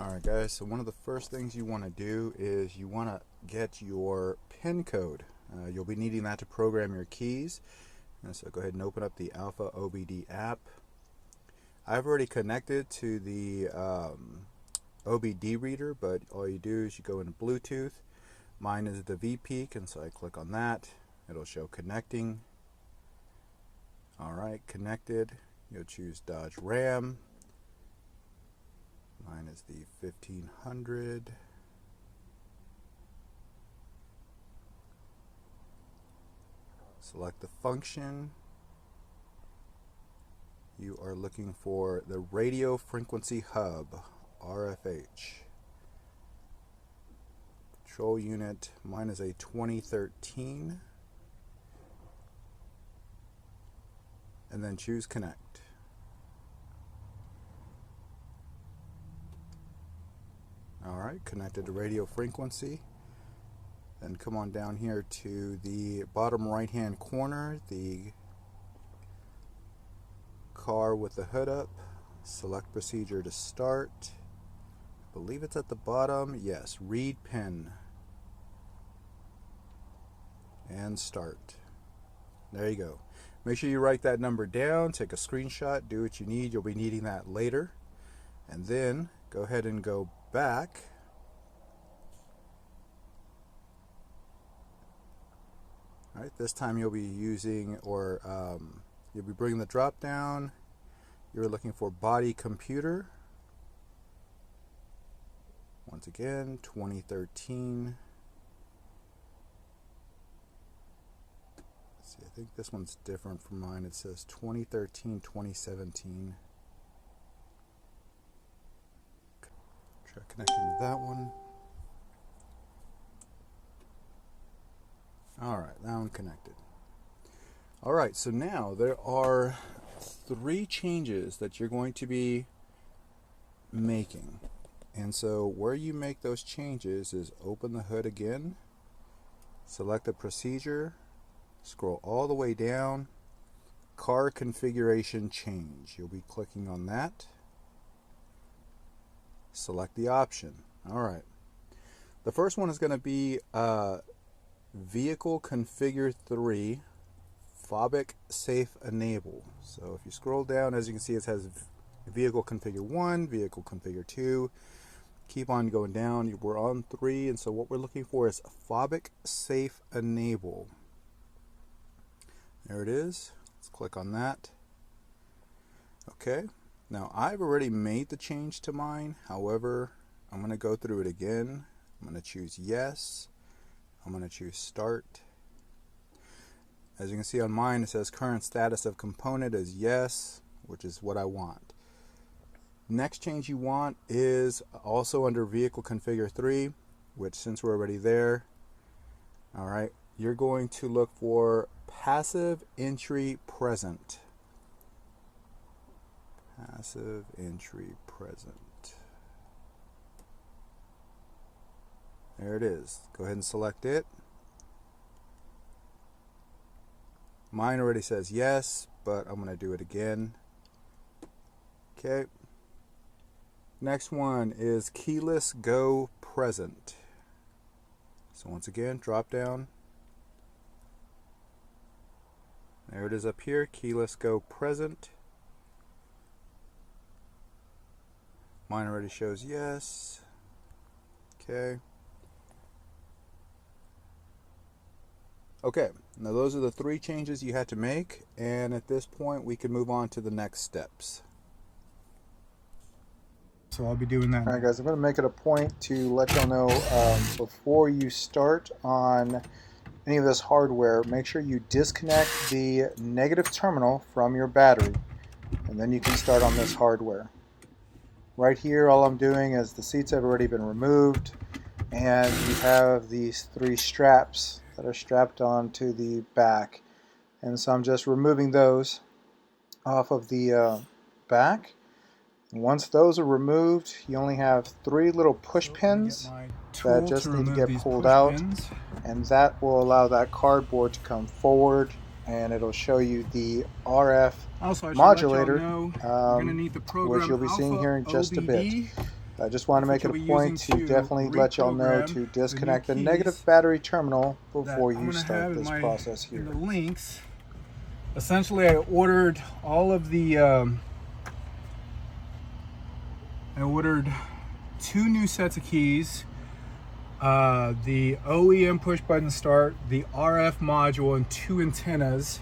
Alright guys, so one of the first things you want to do is you want to get your PIN code. You'll be needing that to program your keys. And so go ahead and open up the Alpha OBD app. I've already connected to the OBD reader, but all you do is you go into Bluetooth. Mine is the VPeak, and so I click on that. It'll show connecting. Alright, connected. You'll choose Dodge Ram. Mine is the 1500. Select the function. You are looking for the radio frequency hub, RFH. Control unit, mine is a 2013. And then choose connect. Alright, connected to radio frequency. Then come on down here to the bottom right hand corner, the car with the hood up. Select procedure to start. I believe it's at the bottom. Yes, read pin. And start. There you go. Make sure you write that number down, take a screenshot, do what you need. You'll be needing that later. And then go ahead and go back. All right, this time you'll be using, you'll be bringing the drop down. You're looking for body computer. Once again, 2013. Let's see, I think this one's different from mine. It says 2013, 2017. Try connecting to that one. Alright, that one connected. Alright, so now there are 3 changes that you're going to be making. And so where you make those changes is open the hood again, select the procedure, scroll all the way down, car configuration change. You'll be clicking on that. Select the option. Alright. The first one is going to be Vehicle Configure 3 Fobic Safe Enable. So if you scroll down, as you can see, it has Vehicle Configure 1, Vehicle Configure 2. Keep on going down. We're on 3, and so what we're looking for is Fobic Safe Enable. There it is. Let's click on that. Okay. Now, I've already made the change to mine. However, I'm going to go through it again. I'm going to choose yes. I'm going to choose start. As you can see on mine, it says current status of component is yes, which is what I want. Next change you want is also under Vehicle Configure 3, which since we're already there, alright, you're going to look for passive entry present. Passive entry present. There it is. Go ahead and select it. Mine already says yes, but I'm going to do it again. Okay. Next one is keyless go present. So once again, drop down. There it is up here, keyless go present. Mine already shows yes. Okay. Okay, now those are the 3 changes you had to make, and at this point we can move on to the next steps. So I'll be doing that. Alright guys, I'm going to make it a point to let y'all know before you start on any of this hardware, make sure you disconnect the negative terminal from your battery, and then you can start on this hardware. Right here, all I'm doing is the seats have already been removed, and you have these 3 straps that are strapped onto the back. And so I'm just removing those off of the back. And once those are removed, you only have 3 little push pins that just need to get pulled out, and that will allow that cardboard to come forward, and it'll show you the RF modulator, which you'll be seeing here in just a bit. I just want to make it a point to definitely let y'all know to disconnect the negative battery terminal before you start this process here. The links. Essentially, I ordered all of the. I ordered 2 new sets of keys. The OEM push button start, the RF module, and 2 antennas.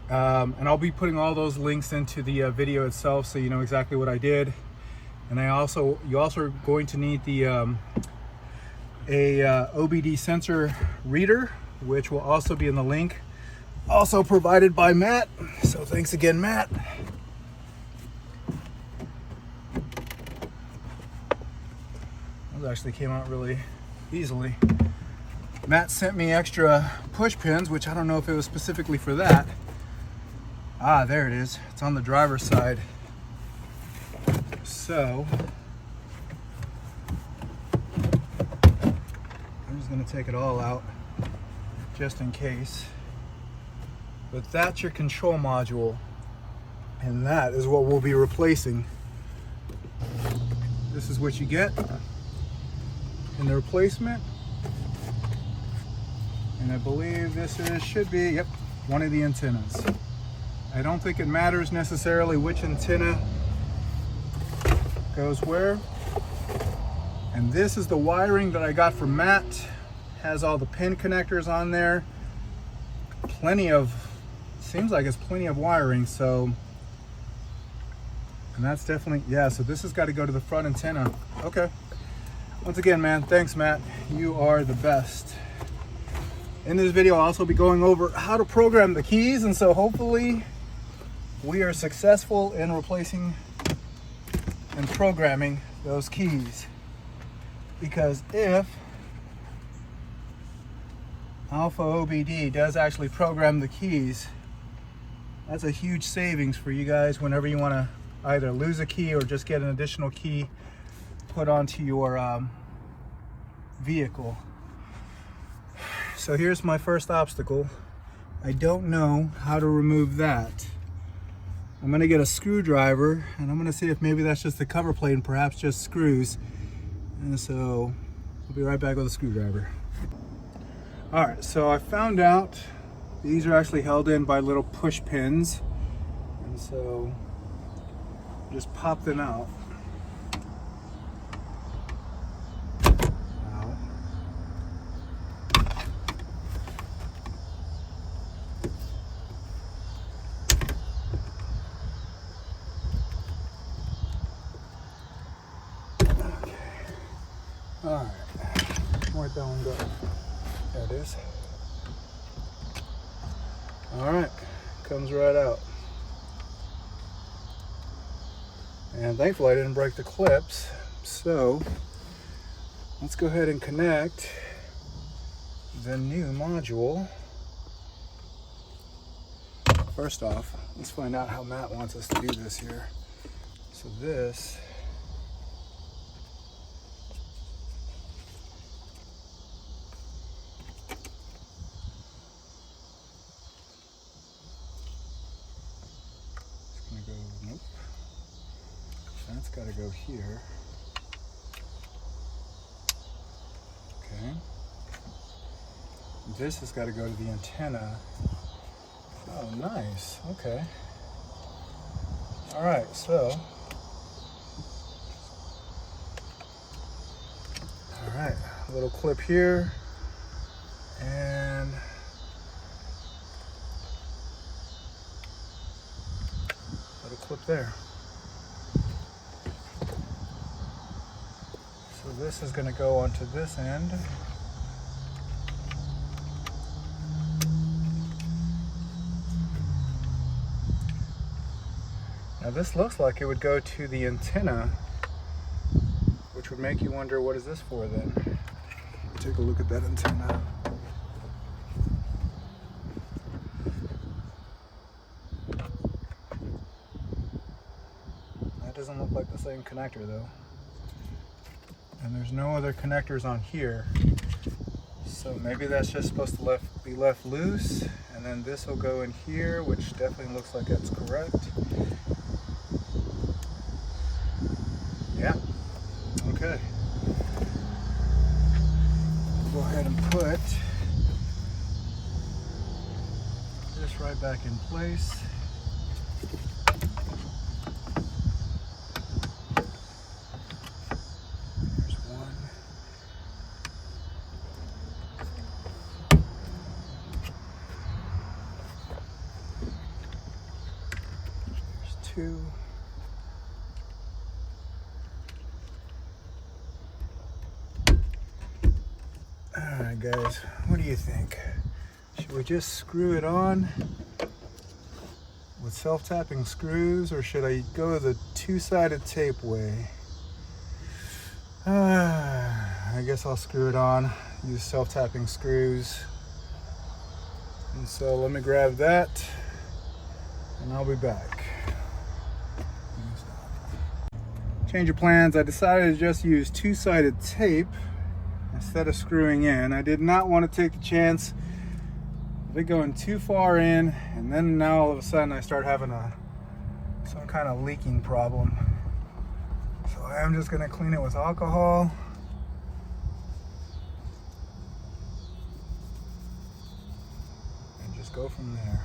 And I'll be putting all those links into the video itself, so you know exactly what I did. And you also are going to need the OBD sensor reader, which will also be in the link, also provided by Matt. So thanks again, Matt. Those actually came out really easily. Matt sent me extra push pins, which I don't know if it was specifically for that. Ah, there it is. It's on the driver's side. So I'm just going to take it all out just in case. But that's your control module, and that is what we'll be replacing. This is what you get in the replacement, and I believe this should be, yep, one of the antennas. I don't think it matters necessarily which antenna goes where. And this is the wiring that I got from Matt. Has all the pin connectors on there. Seems like it's plenty of wiring, so. And that's definitely, yeah, so this has got to go to the front antenna. Okay. Once again, man, thanks, Matt. You are the best. In this video, I'll also be going over how to program the keys, and so hopefully we are successful in replacing and programming those keys. Because if Alpha OBD does actually program the keys, that's a huge savings for you guys whenever you want to either lose a key or just get an additional key put onto your vehicle. So here's my first obstacle. I don't know how to remove that. I'm going to get a screwdriver, and I'm going to see if maybe that's just the cover plate and perhaps just screws. And so I'll be right back with a screwdriver. Alright, so I found out these are actually held in by little push pins. And so just pop them out. Alright, where'd that one go? There it is. Alright, comes right out. And thankfully I didn't break the clips, so let's go ahead and connect the new module. First off, let's find out how Matt wants us to do this here. So this that's got to go here. Okay. This has got to go to the antenna. Oh, nice. Okay. All right, so. All right, a little clip here. And a little clip there. So this is going to go onto this end. Now this looks like it would go to the antenna, which would make you wonder, what is this for then? Take a look at that antenna. That doesn't look like the same connector though. And there's no other connectors on here. So maybe that's just supposed to be left loose, and then this will go in here, which definitely looks like that's correct. Yeah, put this right back in place. There's one. There's two. Alright guys, what do you think? Should we just screw it on with self-tapping screws, or should I go the two-sided tape way? I guess I'll screw it on, use self-tapping screws. And so let me grab that and I'll be back. Change of plans, I decided to just use two-sided tape instead of screwing in. I did not want to take the chance of it going too far in, and then now all of a sudden I start having some kind of leaking problem. So I am just going to clean it with alcohol. And just go from there.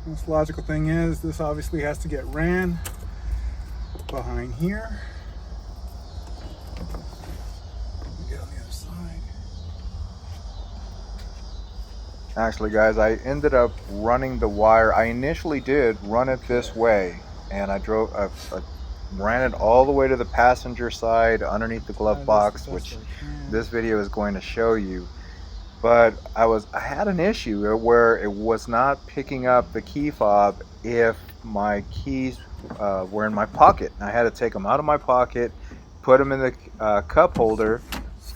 Most logical thing is this obviously has to get ran behind here. Get on the other side. Actually guys, I ended up running the wire. I initially did run it this way, and I ran it all the way to the passenger side underneath the glove box, which this video is going to show you. But I had an issue where it was not picking up the key fob if my keys were in my pocket. I had to take them out of my pocket, put them in the cup holder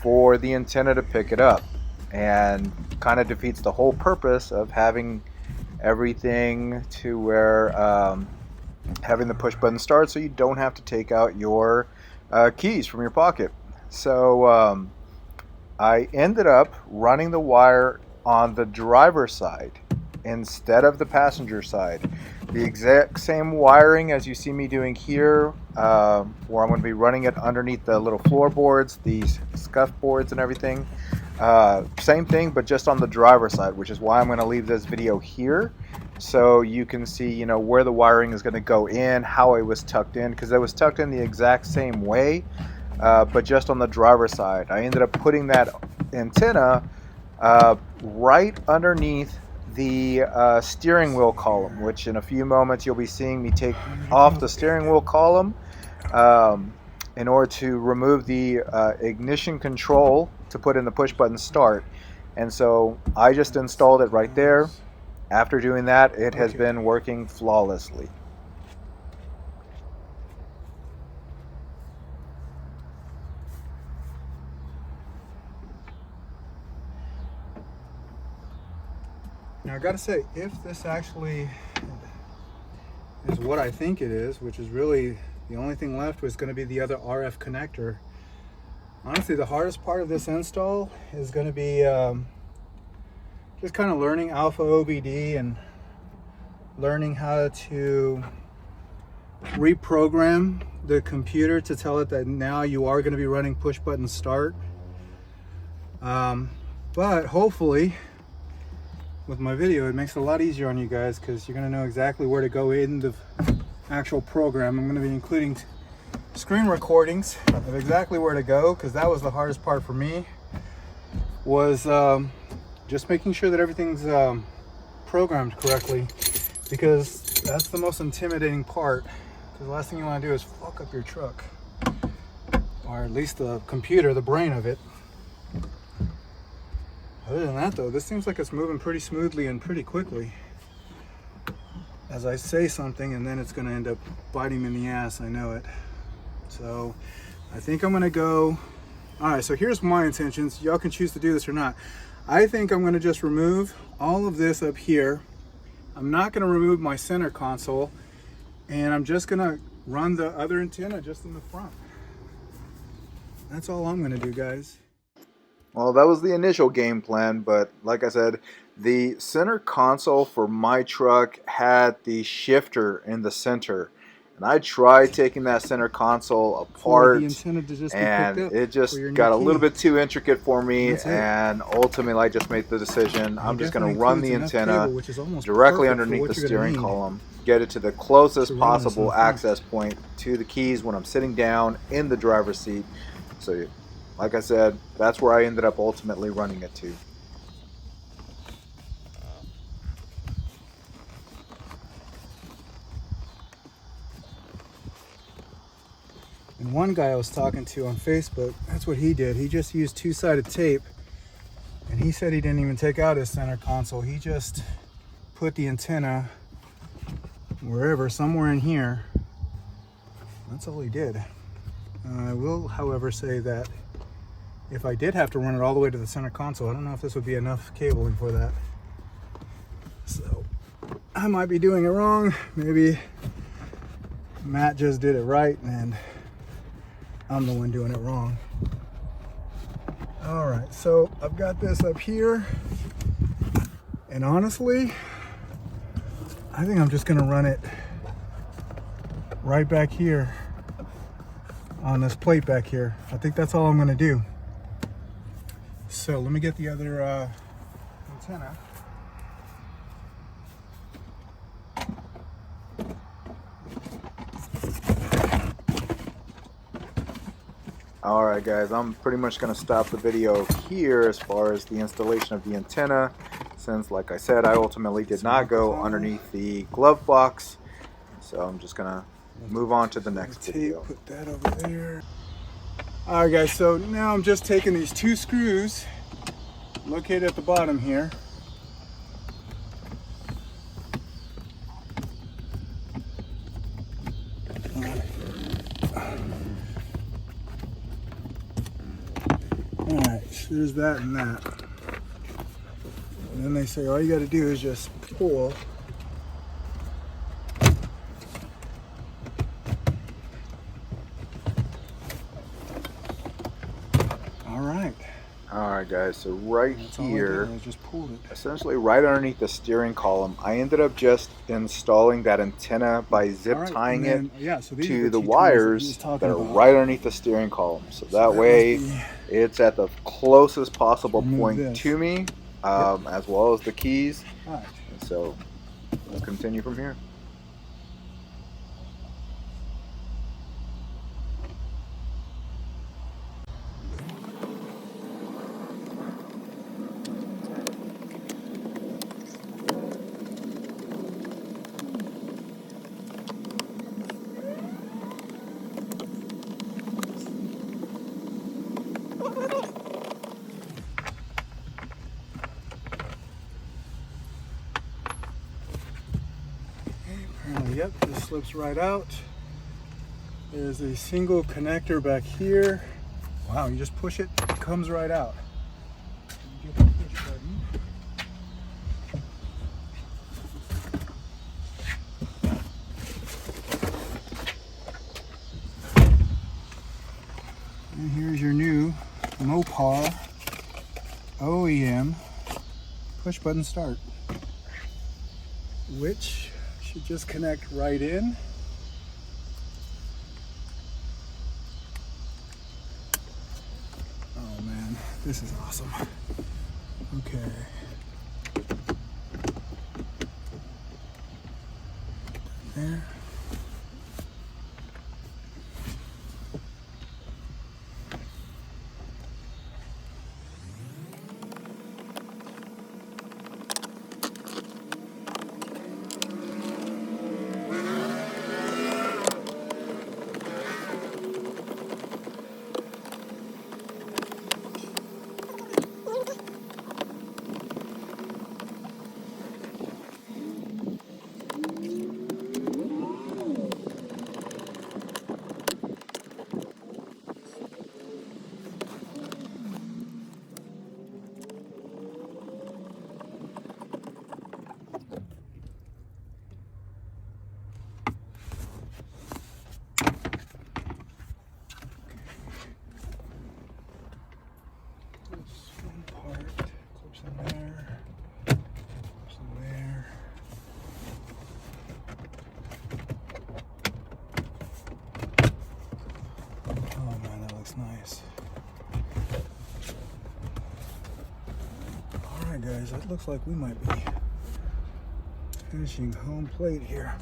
for the antenna to pick it up, and kind of defeats the whole purpose of having everything to where having the push button start, so you don't have to take out your keys from your pocket. So I ended up running the wire on the driver's side instead of the passenger side. The exact same wiring as you see me doing here, where I'm going to be running it underneath the little floorboards, these scuff boards and everything. Same thing, but just on the driver's side, which is why I'm going to leave this video here, so you can see, you know, where the wiring is going to go in, how it was tucked in, because it was tucked in the exact same way. But just on the driver's side. I ended up putting that antenna right underneath the steering wheel column, which in a few moments you'll be seeing me take off the steering wheel column in order to remove the ignition control to put in the push button start. And so I just installed it right there. After doing that, it has been working flawlessly. Now I gotta say, if this actually is what I think it is, which is really the only thing left was going to be the other RF connector. Honestly, the hardest part of this install is going to be just kind of learning alpha OBD and learning how to reprogram the computer to tell it that now you are going to be running push button start. But hopefully with my video it makes it a lot easier on you guys, because you're going to know exactly where to go in the actual program. I'm going to be including screen recordings of exactly where to go, because that was the hardest part for me, was just making sure that everything's programmed correctly, because that's the most intimidating part. Because the last thing you want to do is fuck up your truck, or at least the computer, the brain of it. Other than that though, this seems like it's moving pretty smoothly and pretty quickly. as I say something and then it's going to end up biting me in the ass. I know it. So I think I'm going to go. All right, so here's my intentions. Y'all can choose to do this or not. I think I'm going to just remove all of this up here. I'm not going to remove my center console, and I'm just going to run the other antenna just in the front. That's all I'm going to do, guys. Well, that was the initial game plan, but like I said, the center console for my truck had the shifter in the center. And I tried taking that center console For the apart, antenna to just be picked and up it for just your new got a key. little bit too intricate for me, That's it. and ultimately I just made the decision. I'm just going to run the antenna directly underneath the steering column, get it to the closest possible access point to the keys when I'm sitting down in the driver's seat. So, like I said, that's where I ended up ultimately running it to. And one guy I was talking to on Facebook, that's what he did. He just used two-sided tape, and he said he didn't even take out his center console. He just put the antenna wherever, somewhere in here. That's all he did. I will, however, say that if I did have to run it all the way to the center console, I don't know if this would be enough cabling for that. So I might be doing it wrong. Maybe Matt just did it right and I'm the one doing it wrong. All right, so I've got this up here, and honestly, I think I'm just gonna run it right back here on this plate back here. I think that's all I'm gonna do. So let me get the other antenna. Alright guys, I'm pretty much going to stop the video here as far as the installation of the antenna, since like I said, I ultimately did not go underneath the glove box. So I'm just going to move on to the next video. Put that over there. Alright guys, so now I'm just taking these two screws located at the bottom here. Alright, so there's that and that. And then they say all you got to do is just pull. Alright guys, so right here, just pulled it. essentially right underneath the steering column, I ended up just installing that antenna by zip tying it to the wires that are right underneath the steering column. So that way it's at the closest possible point to me, as well as the keys. And so we'll continue from here. Yep, this slips right out. There's a single connector back here. Wow, you just push it, it comes right out. You get the push button. And here's your new Mopar OEM push button start, which should just connect right in. Oh man, this is awesome. Okay. There. Alright guys, it looks like we might be finishing home plate here.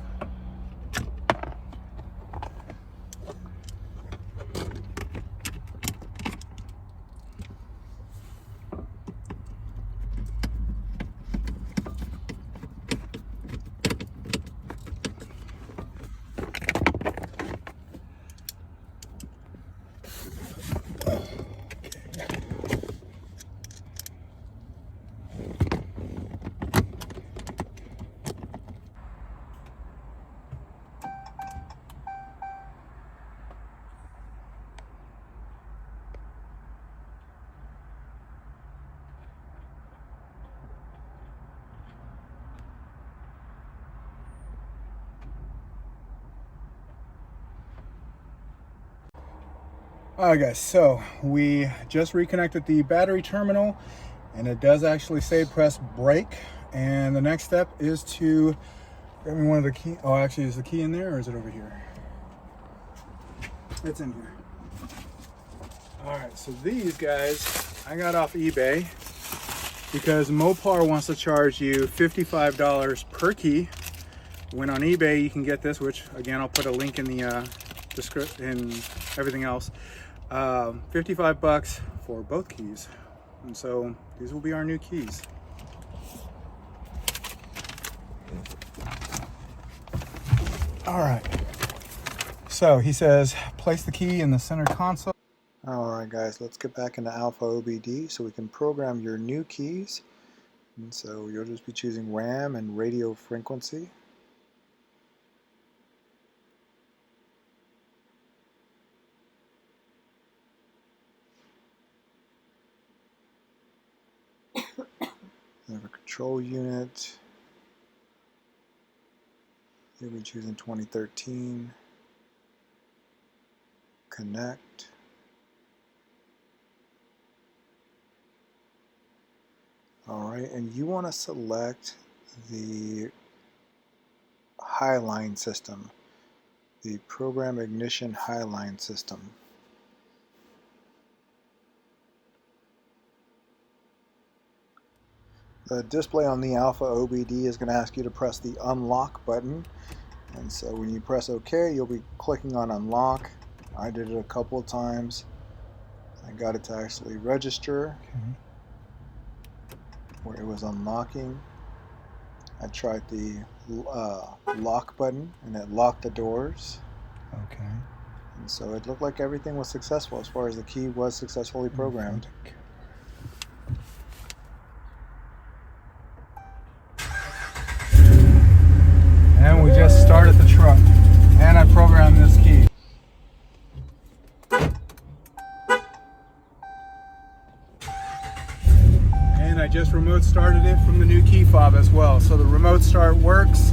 Alright guys, so we just reconnected the battery terminal and it does actually say press brake, and the next step is to grab me one of the key. Oh, actually, is the key in there or is it over here? It's in here. Alright, so these guys I got off eBay because Mopar wants to charge you $55 per key, when on eBay you can get this, which again I'll put a link in the description and everything else. 55 bucks for both keys, and so these will be our new keys. All right, so he says place the key in the center console. All right guys, let's get back into Alpha OBD so we can program your new keys. And so you'll just be choosing RAM and radio frequency. We have a control unit. You'll be choosing 2013. Connect. Alright, and you want to select the highline system, the Program Ignition highline system. The display on the Alpha OBD is going to ask you to press the unlock button, and so when you press OK, you'll be clicking on unlock. I did it a couple of times. I got it to actually register where it was unlocking. I tried the lock button and it locked the doors. Okay. And so it looked like everything was successful as far as the key was successfully programmed. And we just started the truck, and I programmed this key. And I just remote started it from the new key fob as well. So the remote start works.